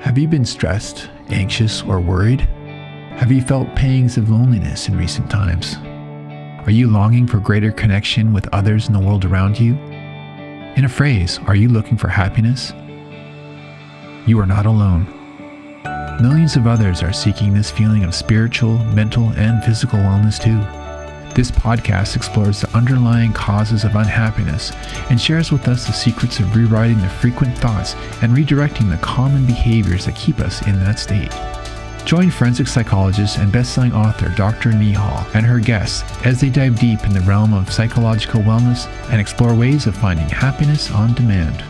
Have you been stressed, anxious, or worried? Have you felt pangs of loneliness in recent times? Are you longing for greater connection with others in the world around you? In a phrase, are you looking for happiness? You are not alone. Millions of others are seeking this feeling of spiritual, mental, and physical wellness too. This podcast explores the underlying causes of unhappiness and shares with us the secrets of rewriting the frequent thoughts and redirecting the common behaviors that keep us in that state. Join forensic psychologist and best-selling author Dr.J.Neehall and her guests as they dive deep in the realm of psychological wellness and explore ways of finding happiness on demand.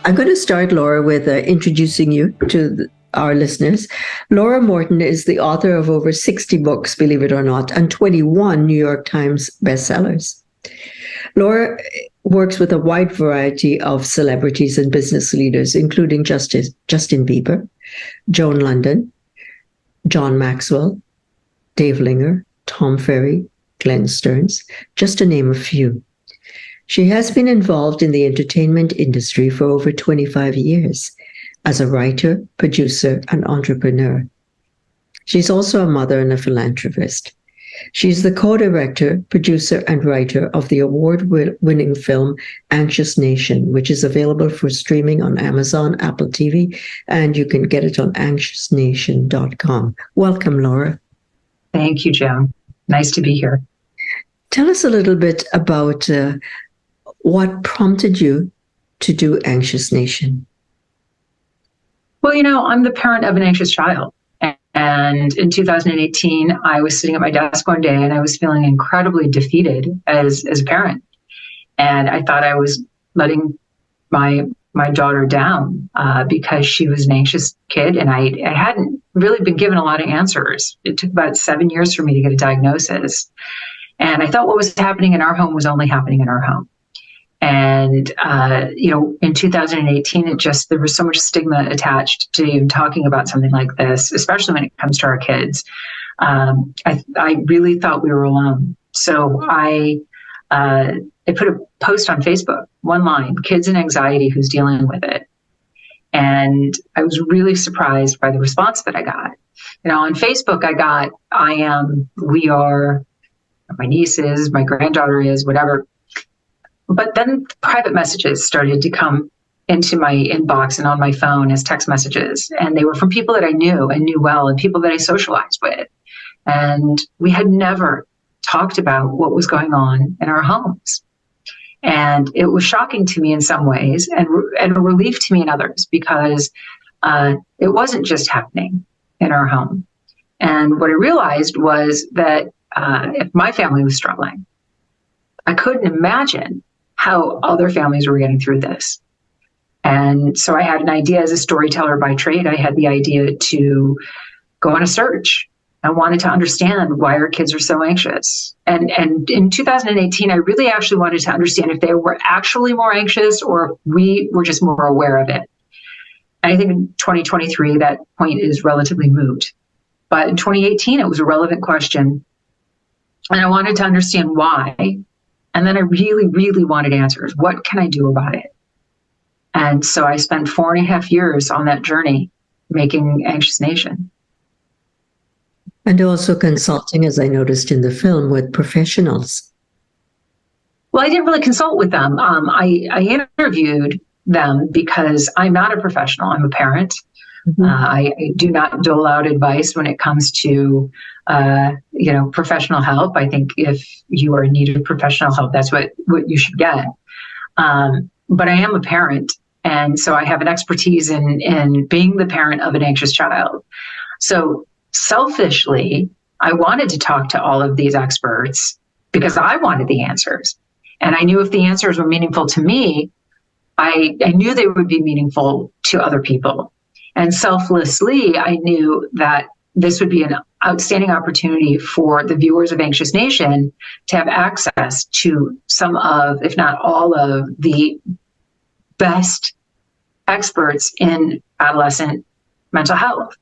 I'm going to start, Laura, with introducing you to our listeners. Laura Morton is the author of over 60 books, believe it or not, and 21 New York Times bestsellers. Laura works with a wide variety of celebrities and business leaders, including Justin Bieber, Joan London, John Maxwell, Dave Linger, Tom Ferry, Glenn Stearns, just to name a few. She has been involved in the entertainment industry for over 25 years as a writer, producer, and entrepreneur. She's also a mother and a philanthropist. She's the co-director, producer, and writer of the award-winning film Anxious Nation, which is available for streaming on Amazon, Apple TV, and you can get it on anxiousnation.com. Welcome, Laura. Thank you, Joan. Nice to be here. Tell us a little bit about what prompted you to do Anxious Nation. Well, I'm the parent of an anxious child. And in 2018, I was sitting at my desk one day and I was feeling incredibly defeated as a parent. And I thought I was letting my daughter down because she was an anxious kid. And I hadn't really been given a lot of answers. It took about 7 years for me to get a diagnosis. And I thought what was happening in our home was only happening in our home. And, in 2018, there was so much stigma attached to even talking about something like this, especially when it comes to our kids. I really thought we were alone. So I put a post on Facebook, one line, kids and anxiety, who's dealing with it. And I was really surprised by the response that I got. On Facebook, I got, I am, we are, my niece is, my granddaughter is, whatever. But then private messages started to come into my inbox and on my phone as text messages. And they were from people that I knew and knew well and people that I socialized with. And we had never talked about what was going on in our homes. And it was shocking to me in some ways and a relief to me in others because it wasn't just happening in our home. And what I realized was that if my family was struggling, I couldn't imagine how other families were getting through this. And so I had an idea as a storyteller by trade. I had the idea to go on a search. I wanted to understand why our kids are so anxious. And in 2018, I really actually wanted to understand if they were actually more anxious or we were just more aware of it. And I think in 2023, that point is relatively moot. But in 2018, it was a relevant question. And I wanted to understand why. And then I really, really wanted answers. What can I do about it? And so I spent 4.5 years on that journey making Anxious Nation. And also consulting, as I noticed in the film, with professionals. Well, I didn't really consult with them. I interviewed them because I'm not a professional. I'm a parent. Mm-hmm. I do not dole out advice when it comes to professional help. I think if you are in need of professional help, that's what you should get. But I am a parent. And so I have an expertise in being the parent of an anxious child. So selfishly, I wanted to talk to all of these experts because I wanted the answers. And I knew if the answers were meaningful to me, I knew they would be meaningful to other people. And selflessly, I knew that this would be an outstanding opportunity for the viewers of Anxious Nation to have access to some of, if not all of, the best experts in adolescent mental health.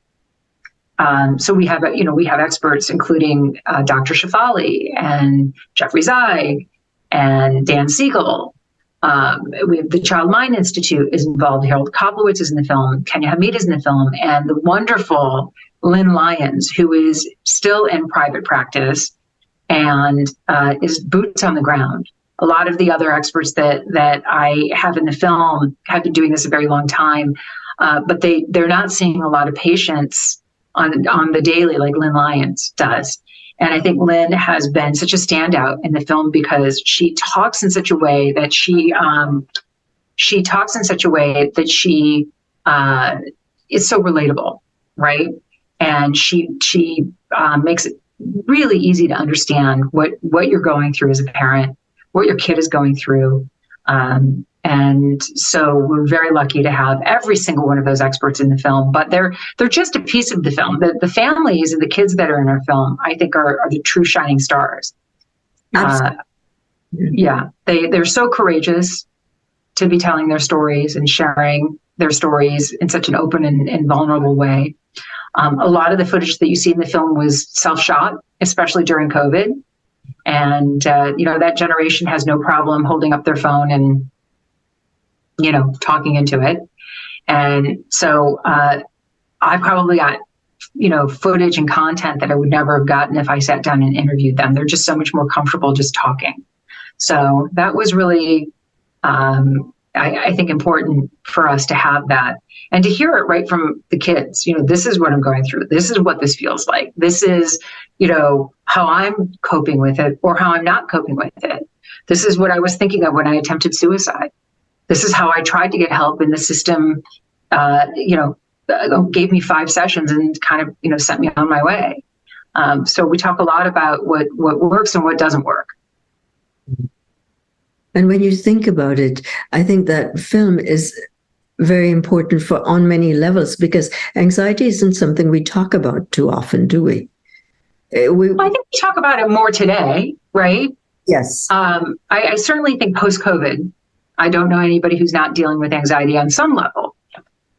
So we have experts including Dr. Shafali and Jeffrey Zeig and Dan Siegel We have the Child Mind Institute is involved. Harold Koplowitz is in the film. Kenya Hamid is in the film. And the wonderful Lynn Lyons, who is still in private practice and is boots on the ground. A lot of the other experts that I have in the film have been doing this a very long time, but they're not seeing a lot of patients on the daily like Lynn Lyons does. And I think Lynn has been such a standout in the film because she talks in such a way that she is so relatable, right? And she makes it really easy to understand what you're going through as a parent, what your kid is going through. And so we're very lucky to have every single one of those experts in the film, but they're just a piece of the film. The families and the kids that are in our film, I think, are the true shining stars. Yeah, they're so courageous to be telling their stories and sharing their stories in such an open and vulnerable way. A lot of the footage that you see in the film was self-shot, especially during COVID. And, that generation has no problem holding up their phone and, talking into it. And so I probably got, footage and content that I would never have gotten if I sat down and interviewed them. They're just so much more comfortable just talking. So that was really, I think, important for us to have that and to hear it right from the kids. This is what I'm going through. This is what this feels like. This is, how I'm coping with it or how I'm not coping with it. This is what I was thinking of when I attempted suicide. This is how I tried to get help, and the system, gave me 5 sessions and kind of, sent me on my way. So we talk a lot about what works and what doesn't work. And when you think about it, I think that film is very important on many levels, because anxiety isn't something we talk about too often, do we? I think we talk about it more today, right? Yes. I certainly think post-COVID, I don't know anybody who's not dealing with anxiety on some level.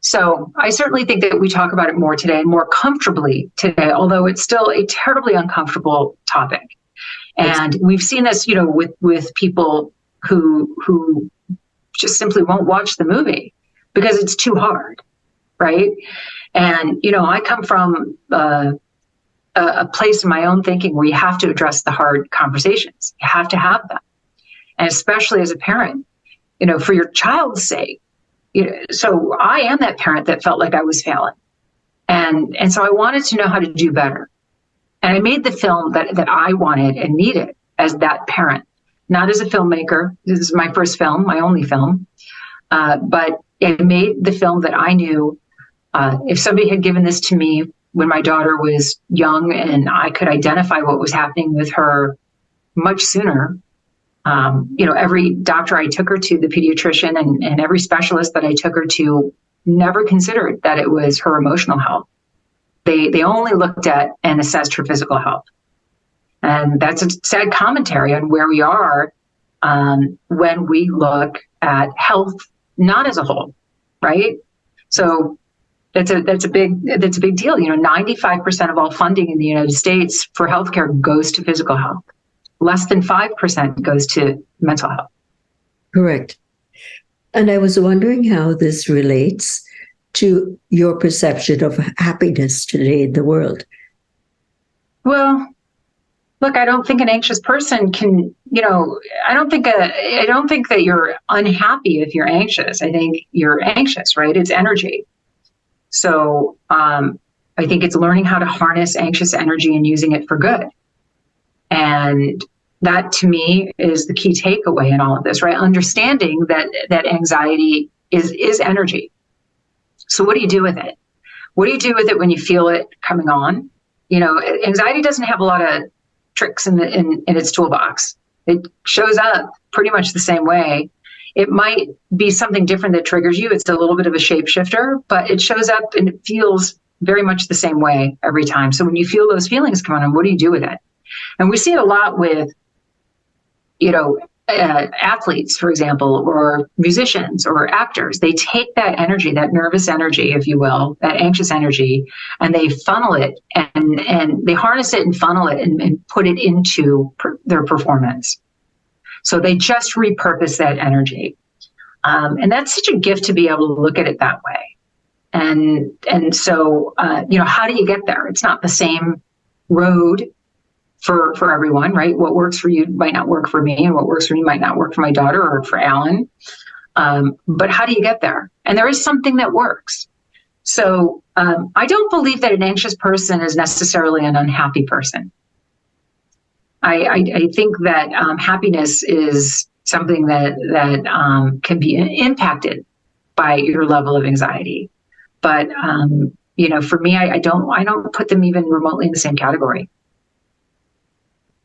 So I certainly think that we talk about it more today and more comfortably today, although it's still a terribly uncomfortable topic. And we've seen this, with people who just simply won't watch the movie because it's too hard, right? And, I come from a place in my own thinking where you have to address the hard conversations. You have to have them. And especially as a parent, for your child's sake. So I am that parent that felt like I was failing. And so I wanted to know how to do better. And I made the film that I wanted and needed as that parent, not as a filmmaker. This is my first film, my only film. But it made the film that I knew if somebody had given this to me when my daughter was young and I could identify what was happening with her much sooner. Every doctor I took her to, the pediatrician and every specialist that I took her to never considered that it was her emotional health. They only looked at and assessed her physical health. And that's a sad commentary on where we are when we look at health, not as a whole, right? So that's a big deal. 95% of all funding in the United States for healthcare goes to physical health. Less than 5% goes to mental health. Correct. And I was wondering how this relates to your perception of happiness today in the world. Well, look, I don't think an anxious person can, I don't think that you're unhappy if you're anxious. I think you're anxious, right? It's energy. So I think it's learning how to harness anxious energy and using it for good. And that, to me, is the key takeaway in all of this, right? Understanding that anxiety is energy. So what do you do with it? What do you do with it when you feel it coming on? Anxiety doesn't have a lot of tricks in its toolbox. It shows up pretty much the same way. It might be something different that triggers you. It's a little bit of a shapeshifter, but it shows up and it feels very much the same way every time. So when you feel those feelings come on, what do you do with it? And we see it a lot with, athletes, for example, or musicians or actors. They take that energy, that nervous energy, if you will, that anxious energy, and they funnel it and they harness it and funnel it and put it into their performance. So they just repurpose that energy. And that's such a gift to be able to look at it that way. And so, how do you get there? It's not the same road for everyone, right? What works for you might not work for me, and what works for me might not work for my daughter or for Alan. But how do you get there? And there is something that works. So I don't believe that an anxious person is necessarily an unhappy person. I think that happiness is something that can be impacted by your level of anxiety. But for me, I don't put them even remotely in the same category.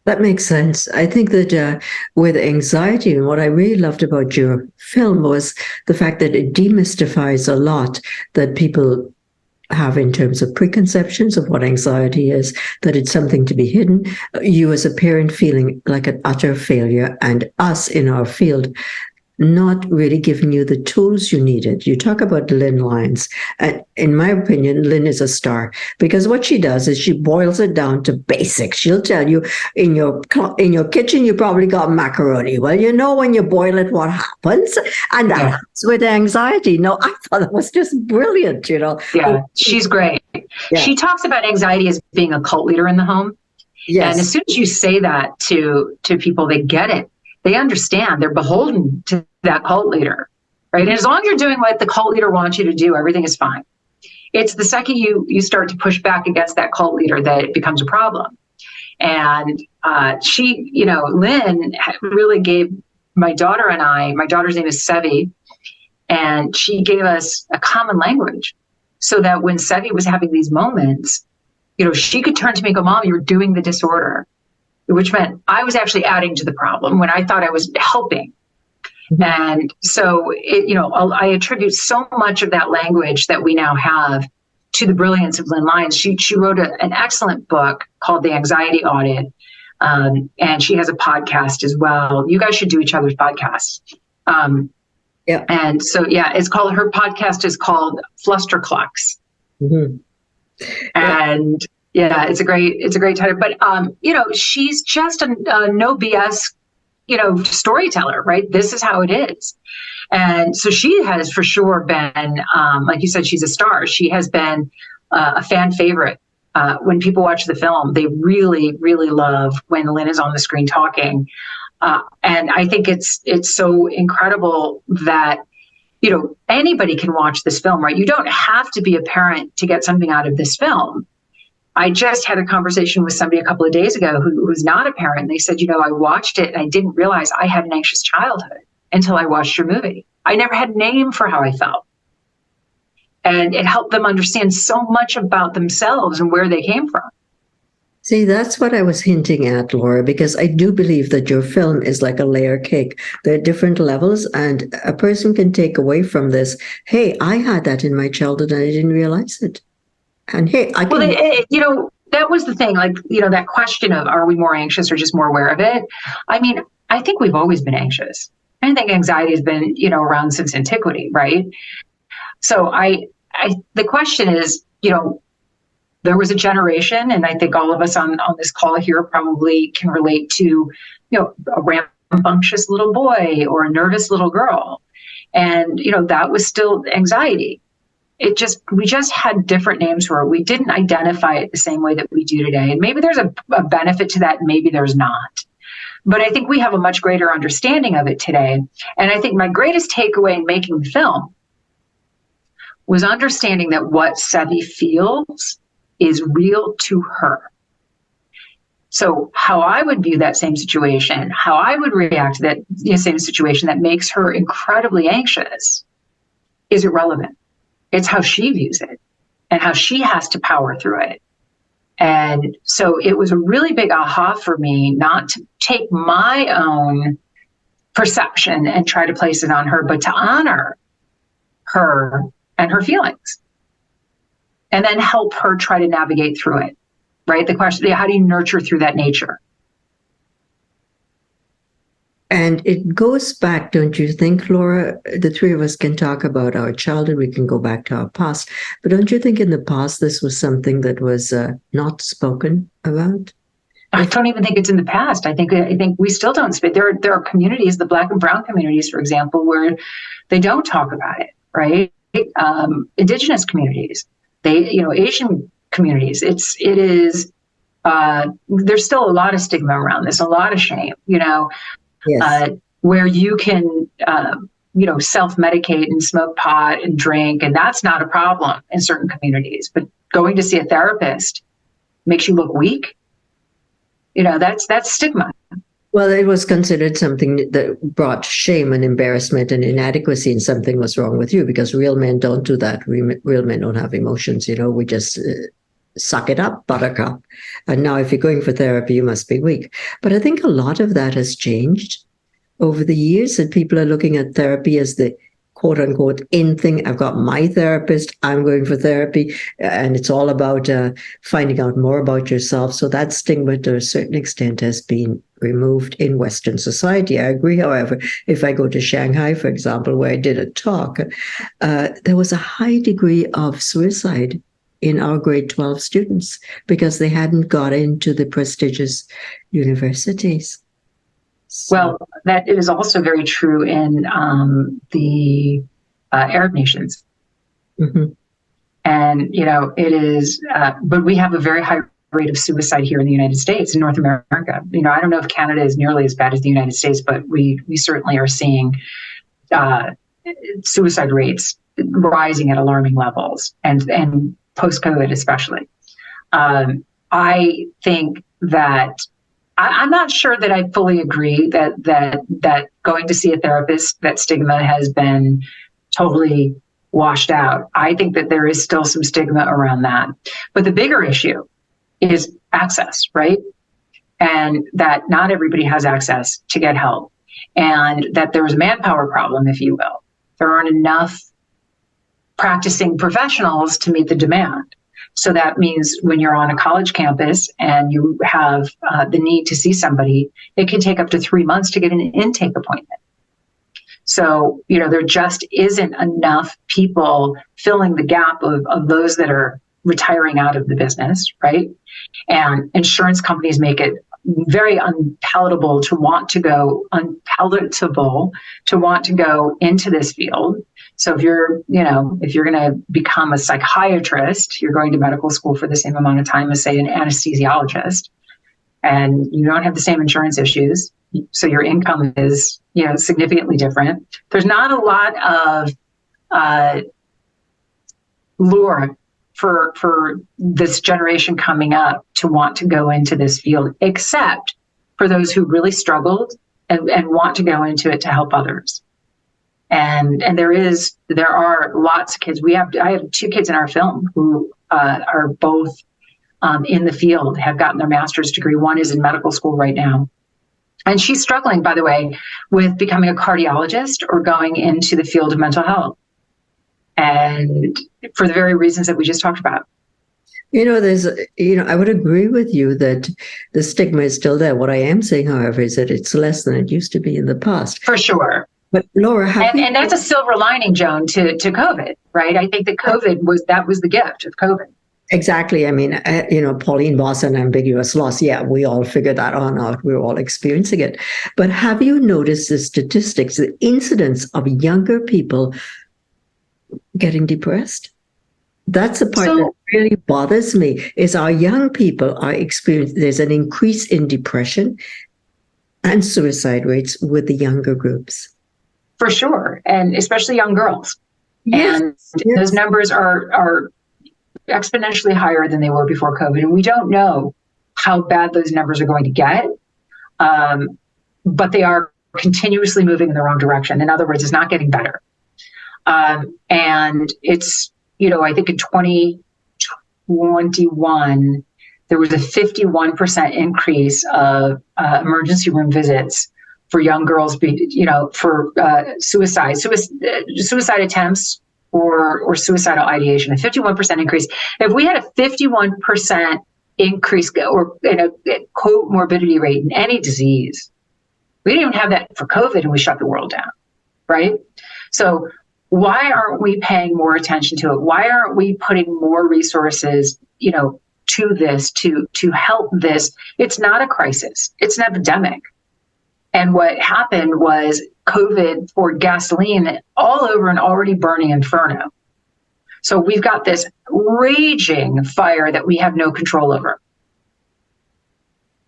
That makes sense. I think that with anxiety, and what I really loved about your film was the fact that it demystifies a lot that people have in terms of preconceptions of what anxiety is, that it's something to be hidden. You as a parent feeling like an utter failure, and us in our field not really giving you the tools you needed. You talk about Lynn Lyons. And in my opinion, Lynn is a star, because what she does is she boils it down to basics. She'll tell you in your kitchen, you probably got macaroni. Well, when you boil it, what happens? And that happens with anxiety. No, I thought it was just brilliant, Yeah, she's great. Yeah. She talks about anxiety as being a cult leader in the home. Yes. And as soon as you say that to people, they get it. They understand. They're beholden to that cult leader, right? And as long as you're doing what the cult leader wants you to do, everything is fine. It's the second you start to push back against that cult leader that it becomes a problem. And Lynn really gave my daughter and I, my daughter's name is Sevi, and she gave us a common language so that when Sevi was having these moments, she could turn to me and go, "Mom, you're doing the disorder," which meant I was actually adding to the problem when I thought I was helping. Mm-hmm. And so, I attribute so much of that language that we now have to the brilliance of Lynn Lyons. She wrote an excellent book called The Anxiety Audit, and she has a podcast as well. You guys should do each other's podcasts. Yeah. And so, her podcast is called Flusterclucks. Mm-hmm. And it's a great title, but she's just a no BS, storyteller, right? This is how it is. And so she has for sure been, like you said, she's a star. She has been a fan favorite. When people watch the film, they really, really love when Lynn is on the screen talking. And I think it's so incredible that, anybody can watch this film, right? You don't have to be a parent to get something out of this film. I just had a conversation with somebody a couple of days ago who's not a parent. They said, I watched it and I didn't realize I had an anxious childhood until I watched your movie. I never had a name for how I felt. And it helped them understand so much about themselves and where they came from. See, that's what I was hinting at, Laura, because I do believe that your film is like a layer cake. There are different levels, and a person can take away from this, hey, I had that in my childhood and I didn't realize it. And hey, I can... Well, that was the thing, that question of, are we more anxious or just more aware of it? I mean, I think we've always been anxious. I think anxiety has been, around since antiquity, right? So the question is, there was a generation, and I think all of us on this call here probably can relate to, a rambunctious little boy or a nervous little girl. And, that was still anxiety. We just had different names for it. We didn't identify it the same way that we do today. And maybe there's a benefit to that. Maybe there's not. But I think we have a much greater understanding of it today. And I think my greatest takeaway in making the film was understanding that what Sevi feels is real to her. So how I would view that same situation, how I would react to that same situation that makes her incredibly anxious is irrelevant. It's how she views it and how she has to power through it. And so it was a really big aha for me not to take my own perception and try to place it on her, but to honor her and her feelings and then help her try to navigate through it, right? The question, how do you nurture through that nature? And it goes back, don't you think, Laura? The three of us can talk about our childhood. We can go back to our past. But don't you think in the past this was something that was not spoken about? I don't even think it's in the past. I think we still don't speak. There are communities, the Black and Brown communities, for example, where they don't talk about it, right? Indigenous communities, Asian communities. It is. There's still a lot of stigma around this, a lot of shame. Yes. Where you can, self-medicate and smoke pot and drink, and that's not a problem in certain communities. But going to see a therapist makes you look weak. That's stigma. Well, it was considered something that brought shame and embarrassment and inadequacy, and something was wrong with you, because real men don't do that. Real men don't have emotions. We just suck it up, buttercup. And now if you're going for therapy, you must be weak. But I think a lot of that has changed over the years, and people are looking at therapy as the quote unquote in thing. I've got my therapist, I'm going for therapy, and it's all about finding out more about yourself. So that stigma to a certain extent has been removed in Western society. I agree, however, if I go to Shanghai, for example, where I did a talk, there was a high degree of suicide in our grade 12 students because they hadn't got into the prestigious universities. Well, that is also very true in the Arab nations. Mm-hmm. And, it is, but we have a very high rate of suicide here in the United States, in North America. I don't know if Canada is nearly as bad as the United States, but we certainly are seeing suicide rates rising at alarming levels, and post-COVID especially. I think that I'm not sure that I fully agree that going to see a therapist, that stigma has been totally washed out. I think that there is still some stigma around that. But the bigger issue is access, right? And that not everybody has access to get help, and that there's a manpower problem, if you will. There aren't enough practicing professionals to meet the demand. So that means when you're on a college campus and you have the need to see somebody, it can take up to 3 months to get an intake appointment. So, there just isn't enough people filling the gap of those that are retiring out of the business, right? And insurance companies make it very unpalatable to want to go into this field. So if you're going to become a psychiatrist, you're going to medical school for the same amount of time as, say, an anesthesiologist, and you don't have the same insurance issues. So your income is, significantly different. There's not a lot of lure for this generation coming up to want to go into this field, except for those who really struggled and want to go into it to help others. And there are lots of kids. I have 2 kids in our film who are both in the field, have gotten their master's degree. One is in medical school right now. And she's struggling, by the way, with becoming a cardiologist or going into the field of mental health. And for the very reasons that we just talked about. I would agree with you that the stigma is still there. What I am saying, however, is that it's less than it used to be in the past. For sure. But Laura, and that's a silver lining, Joan, to COVID, right? I think that COVID was the gift of COVID. Exactly. I mean, Pauline Boss and ambiguous loss. Yeah, we all figured that on out. We're all experiencing it. But have you noticed the statistics, the incidence of younger people getting depressed? That's the part that really bothers me, is our young people are experiencing, there's an increase in depression and suicide rates with the younger groups. For sure. And especially young girls. Yes. And those numbers are exponentially higher than they were before COVID. And we don't know how bad those numbers are going to get. But they are continuously moving in the wrong direction. In other words, it's not getting better. And it's, I think in 2021, there was a 51% increase of emergency room visits for young girls, for suicide attempts or suicidal ideation, a 51% increase. If we had a 51% increase or comorbidity rate in any disease, we didn't even have that for COVID, and we shut the world down, right? So why aren't we paying more attention to it? Why aren't we putting more resources, to this to help this. It's not a crisis. It's an epidemic. And what happened was COVID poured gasoline all over an already burning inferno. So we've got this raging fire that we have no control over,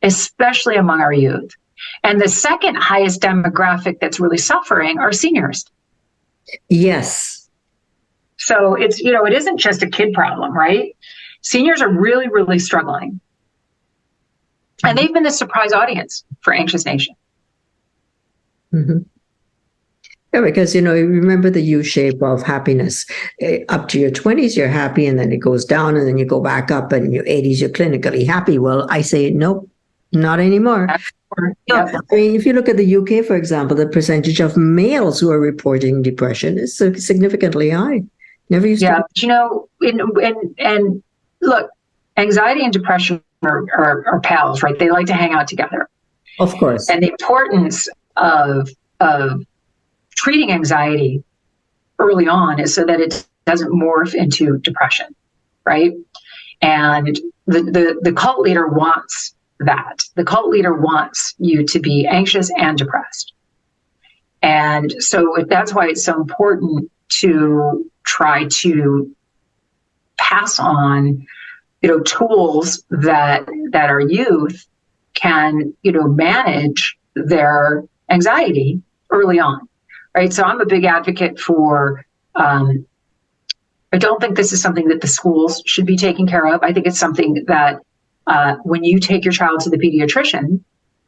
especially among our youth. And the second highest demographic that's really suffering are seniors. Yes. So it's, it isn't just a kid problem, right? Seniors are really, really struggling. And they've been the surprise audience for Anxious Nation. Mm-hmm. Yeah, because, you remember the U shape of happiness. Up to your 20s, you're happy, and then it goes down, and then you go back up, and in your 80s, you're clinically happy. Well, I say, nope, not anymore. Yep. I mean, if you look at the UK, for example, the percentage of males who are reporting depression is significantly high. Never used to. Yeah, and look, anxiety and depression are pals, right? They like to hang out together. Of course. And the importance of treating anxiety early on is so that it doesn't morph into depression, right? And the cult leader wants that. The cult leader wants you to be anxious and depressed. And so that's why it's so important to try to pass on, tools that our youth can, manage their anxiety early on, right? So I'm a big advocate for, I don't think this is something that the schools should be taking care of. I think it's something that when you take your child to the pediatrician,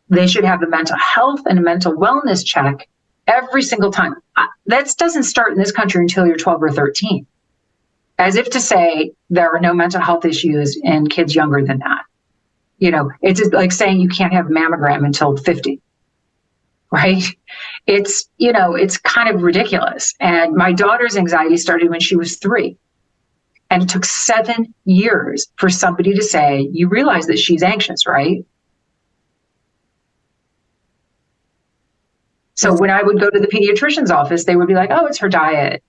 they should have a mental health and a mental wellness check every single time. That doesn't start in this country until you're 12 or 13. As if to say there are no mental health issues in kids younger than that. It's just like saying you can't have a mammogram until 50, right? It's kind of ridiculous. And my daughter's anxiety started when she was 3. And it took 7 years for somebody to say, you realize that she's anxious, right? So when I would go to the pediatrician's office, they would be like, oh, it's her diet.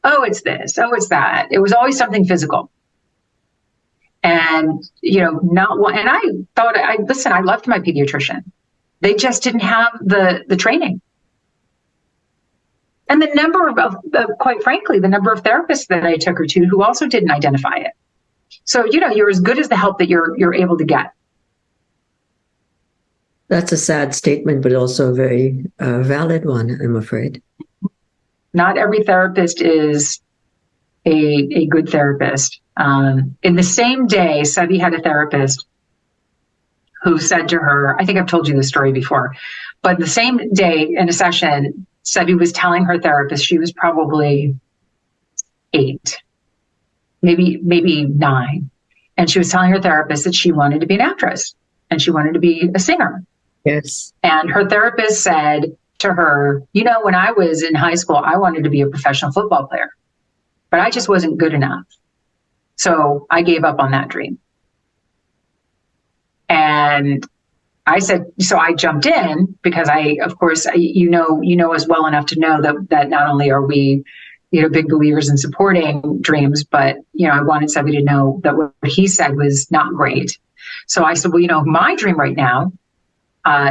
Oh, it's this. Oh, it's that. It was always something physical. And, not one. And I thought, I loved my pediatrician. They just didn't have the training. And the number of, quite frankly, the number of therapists that I took her to who also didn't identify it. So, you're as good as the help that you're able to get. That's a sad statement, but also a very valid one, I'm afraid. Not every therapist is a good therapist. In the same day, Sebi had a therapist who said to her, I think I've told you this story before, but the same day in a session, Sebi was telling her therapist, she was probably 8, maybe 9. And she was telling her therapist that she wanted to be an actress and she wanted to be a singer. Yes. And her therapist said to her, when I was in high school, I wanted to be a professional football player, but I just wasn't good enough. So I gave up on that dream. And I said, so I jumped in because of course, you know us well enough to know that not only are we, big believers in supporting dreams, but, I wanted somebody to know that what he said was not great. So I said, well, my dream right now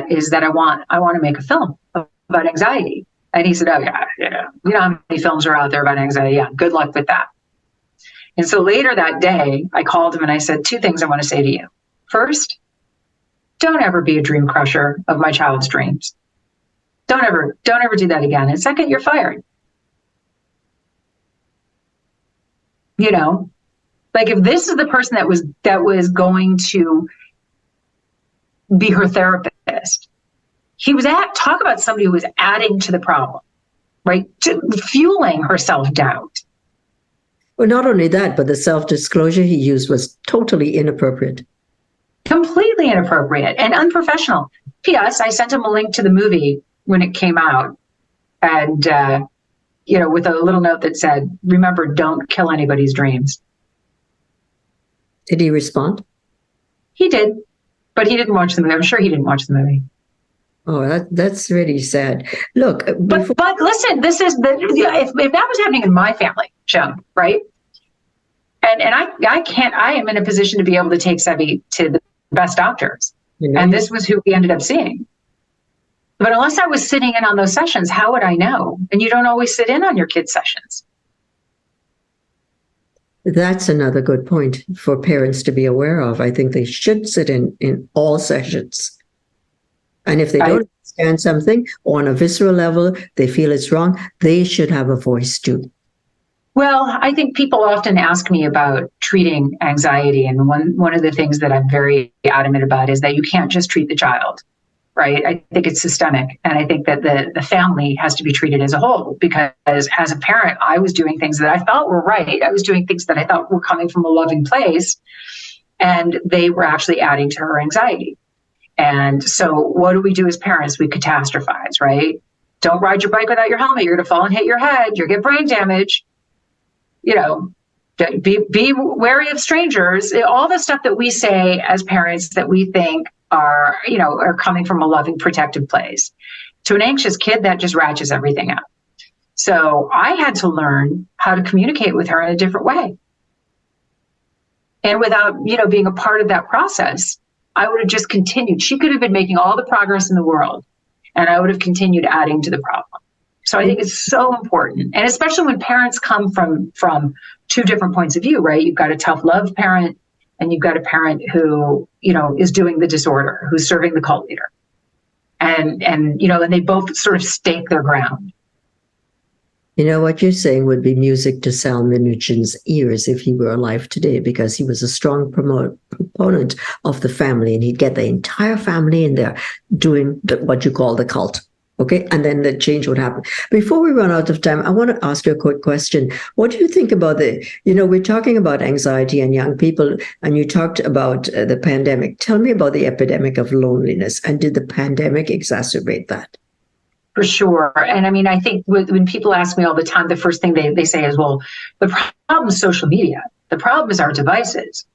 is that I want to make a film about anxiety. And he said, oh yeah. You know how many films are out there about anxiety? Yeah, good luck with that. And so later that day, I called him and I said, 2 things I want to say to you. First, don't ever be a dream crusher of my child's dreams. Don't ever do that again. And second, you're fired. Like if this is the person that was going to be her therapist, talk about somebody who was adding to the problem, right? Fueling her self-doubt. Well, not only that, but the self-disclosure he used was totally inappropriate. Completely inappropriate and unprofessional. P.S. I sent him a link to the movie when it came out. And, with a little note that said, remember, don't kill anybody's dreams. Did he respond? He did, but he didn't watch the movie. I'm sure he didn't watch the movie. Oh, that's really sad. Look, but listen, this is if that was happening in my family, Joan, right? And I am in a position to be able to take Sebi to the best doctors. And this was who we ended up seeing. But unless I was sitting in on those sessions, how would I know? And you don't always sit in on your kids' sessions. That's another good point for parents to be aware of. I think they should sit in all sessions. And if they don't understand something on a visceral level, they feel it's wrong, they should have a voice too. Well, I think people often ask me about treating anxiety. And one of the things that I'm very adamant about is that you can't just treat the child, right? I think it's systemic. And I think that the family has to be treated as a whole, because as a parent, I was doing things that I thought were right. I was doing things that I thought were coming from a loving place, and they were actually adding to her anxiety. And so what do we do as parents? We catastrophize, right? Don't ride your bike without your helmet. You're going to fall and hit your head. You'll get brain damage. You know, be wary of strangers. All the stuff that we say as parents that we think are coming from a loving, protective place. To an anxious kid, that just ratchets everything up. So I had to learn how to communicate with her in a different way. And without, being a part of that process, I would have just continued. She could have been making all the progress in the world, and I would have continued adding to the problem. So I think it's so important. And especially when parents come from two different points of view, right? You've got a tough love parent, and you've got a parent who, is doing the disorder, who's serving the cult leader. And they both sort of stake their ground. What you're saying would be music to Sal Minuchin's ears if he were alive today, because he was a strong proponent of the family, and he'd get the entire family in there doing what you call the cult. Okay, and then the change would happen. Before we run out of time, I want to ask you a quick question. What do you think about we're talking about anxiety and young people, and you talked about the pandemic. Tell me about the epidemic of loneliness, and did the pandemic exacerbate that? For sure. And I mean, I think when people ask me all the time, the first thing they say is, well, the problem is social media. The problem is our devices.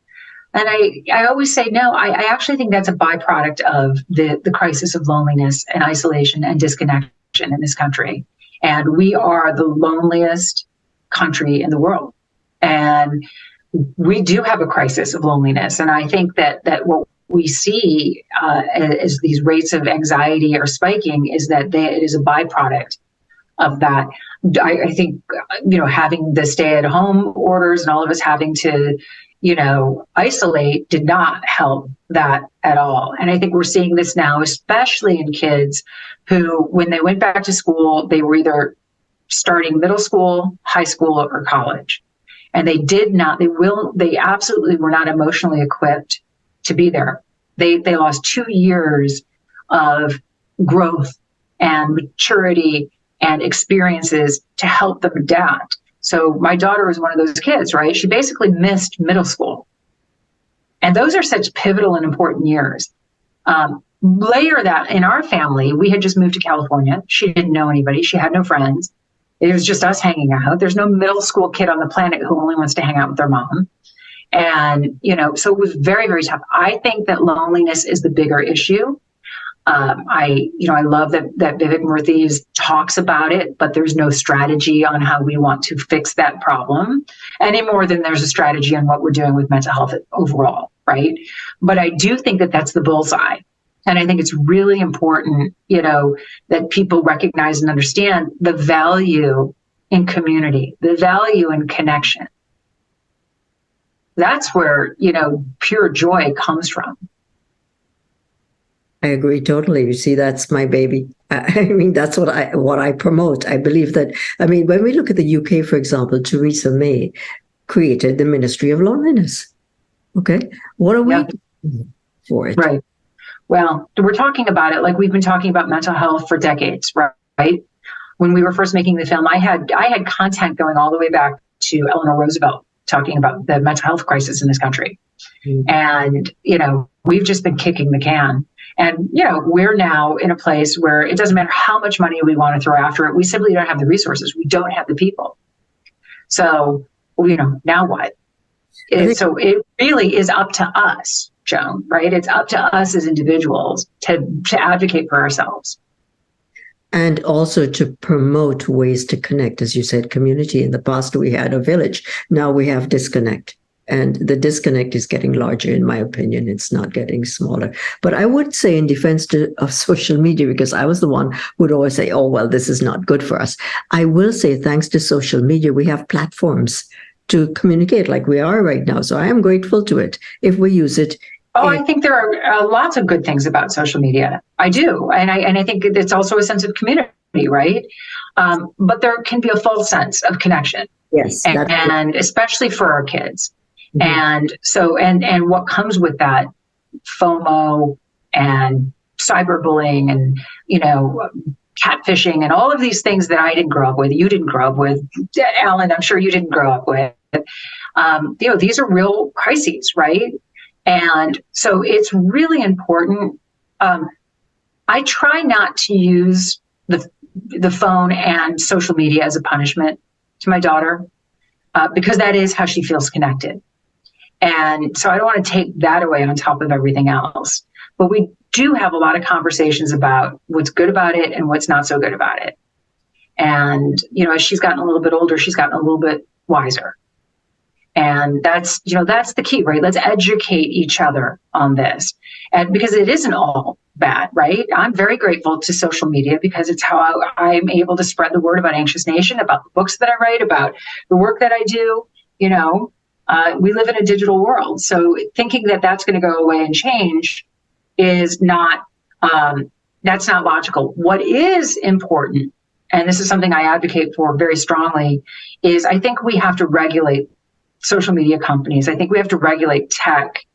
And I always say, no, I actually think that's a byproduct of the crisis of loneliness and isolation and disconnection in this country. And we are the loneliest country in the world. And we do have a crisis of loneliness. And I think that what we see as these rates of anxiety are spiking is that it is a byproduct of that. I think, having the stay-at-home orders and all of us having to isolate did not help that at all. And I think we're seeing this now, especially in kids who, when they went back to school, they were either starting middle school, high school, or college. And they absolutely were not emotionally equipped to be there. They lost 2 years of growth and maturity and experiences to help them adapt. So my daughter was one of those kids, right? She basically missed middle school. And those are such pivotal and important years. Later that in our family, we had just moved to California. She didn't know anybody. She had no friends. It was just us hanging out. There's no middle school kid on the planet who only wants to hang out with their mom. And, so it was very, very tough. I think that loneliness is the bigger issue. I love that Vivek Murthy talks about it, but there's no strategy on how we want to fix that problem any more than there's a strategy on what we're doing with mental health overall, right? But I do think that that's the bullseye. And I think it's really important, that people recognize and understand the value in community, the value in connection. That's where, pure joy comes from. I agree totally. You see, that's my baby. I mean, that's what I promote. I believe that, when we look at the UK, for example, Theresa May created the Ministry of Loneliness. Okay. What are we doing for it? Right. Well, we're talking about it like we've been talking about mental health for decades, right? When we were first making the film, I had content going all the way back to Eleanor Roosevelt talking about the mental health crisis in this country. Mm-hmm. And, we've just been kicking the can. And, we're now in a place where it doesn't matter how much money we want to throw after it. We simply don't have the resources. We don't have the people. So, now what? So it really is up to us, Joan, right? It's up to us as individuals to advocate for ourselves. And also to promote ways to connect. As you said, community. In the past, we had a village. Now we have disconnect. And the disconnect is getting larger, in my opinion. It's not getting smaller. But I would say, in defense of social media, because I was the one who would always say, oh, well, this is not good for us. I will say, thanks to social media, we have platforms to communicate like we are right now. So I am grateful to it if we use it. Oh, I think there are lots of good things about social media. I do. And I think it's also a sense of community, right? But there can be a false sense of connection. Yes. And especially for our kids. Mm-hmm. And so, and what comes with that, FOMO and cyberbullying and, catfishing and all of these things that I didn't grow up with, you didn't grow up with, Alan, I'm sure you didn't grow up with. These are real crises, right? And so it's really important. I try not to use the phone and social media as a punishment to my daughter, because that is how she feels connected. And so I don't want to take that away on top of everything else. But we do have a lot of conversations about what's good about it and what's not so good about it. And, as she's gotten a little bit older, she's gotten a little bit wiser. And that's the key, right? Let's educate each other on this. And because it isn't all bad, right? I'm very grateful to social media because it's how I'm able to spread the word about Anxious Nation, about the books that I write, about the work that I do. We live in a digital world. So thinking that that's going to go away and change is not, that's not logical. What is important, and this is something I advocate for very strongly, is I think we have to regulate social media companies. I think we have to regulate tech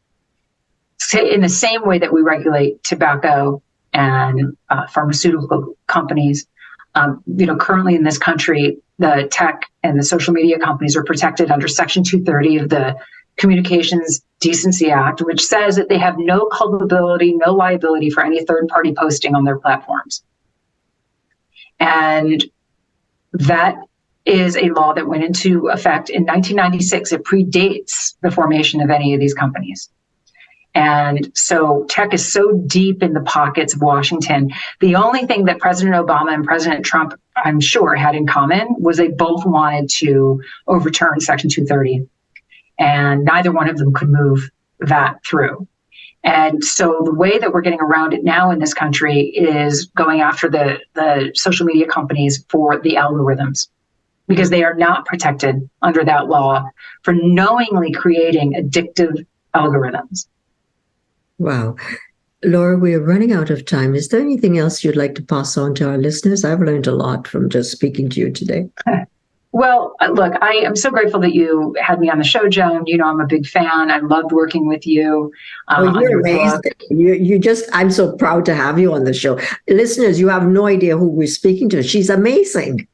in the same way that we regulate tobacco and pharmaceutical companies. Currently in this country, the tech and the social media companies are protected under Section 230 of the Communications Decency Act, which says that they have no culpability, no liability for any third-party posting on their platforms. And that is a law that went into effect in 1996. It predates the formation of any of these companies. And so tech is so deep in the pockets of Washington. The only thing that President Obama and President Trump, I'm sure, had in common was they both wanted to overturn Section 230. And neither one of them could move that through. And so the way that we're getting around it now in this country is going after the social media companies for the algorithms, because they are not protected under that law for knowingly creating addictive algorithms. Wow. Laura, we are running out of time. Is there anything else you'd like to pass on to our listeners? I've learned a lot from just speaking to you today. Well, look, I am so grateful that you had me on the show, Joan. I'm a big fan. I loved working with you. You're amazing. I'm so proud to have you on the show. Listeners, you have no idea who we're speaking to. She's amazing.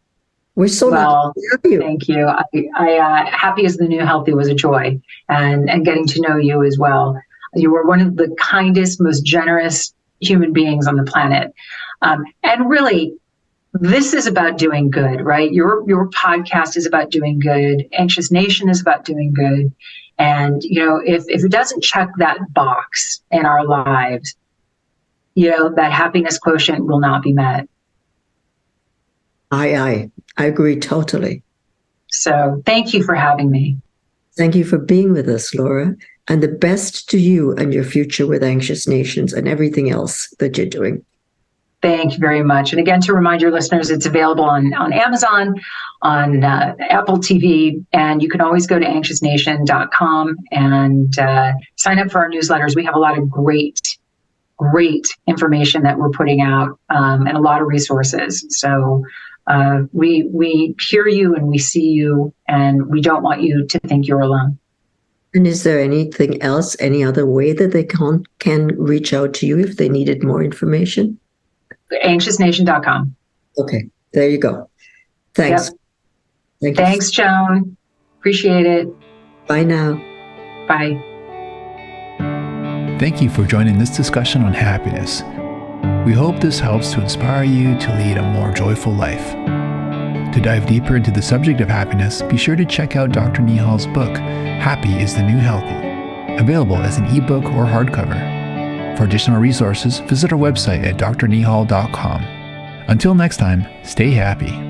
We're so lucky to have you. Thank you. I Happy as the New Healthy was a joy, and getting to know you as well. You were one of the kindest, most generous human beings on the planet. And really, this is about doing good, right? Your podcast is about doing good. Anxious Nation is about doing good. And, if it doesn't check that box in our lives, that happiness quotient will not be met. I agree totally. So thank you for having me. Thank you for being with us, Laura. And the best to you and your future with Anxious Nations and everything else that you're doing. Thank you very much. And again, to remind your listeners, it's available on Amazon, on Apple TV, and you can always go to anxiousnation.com and sign up for our newsletters. We have a lot of great information that we're putting out, and a lot of resources. So we hear you and we see you, and we don't want you to think you're alone. And is there anything else, any other way that they can reach out to you if they needed more information? Anxiousnation.com. Okay, there you go. Thanks. Yep. Thanks, Joan. Appreciate it. Bye now. Bye. Thank you for joining this discussion on happiness. We hope this helps to inspire you to lead a more joyful life. To dive deeper into the subject of happiness, be sure to check out Dr. Neehall's book, Happy is the New Healthy, available as an ebook or hardcover. For additional resources, visit our website at drneehall.com. Until next time, stay happy.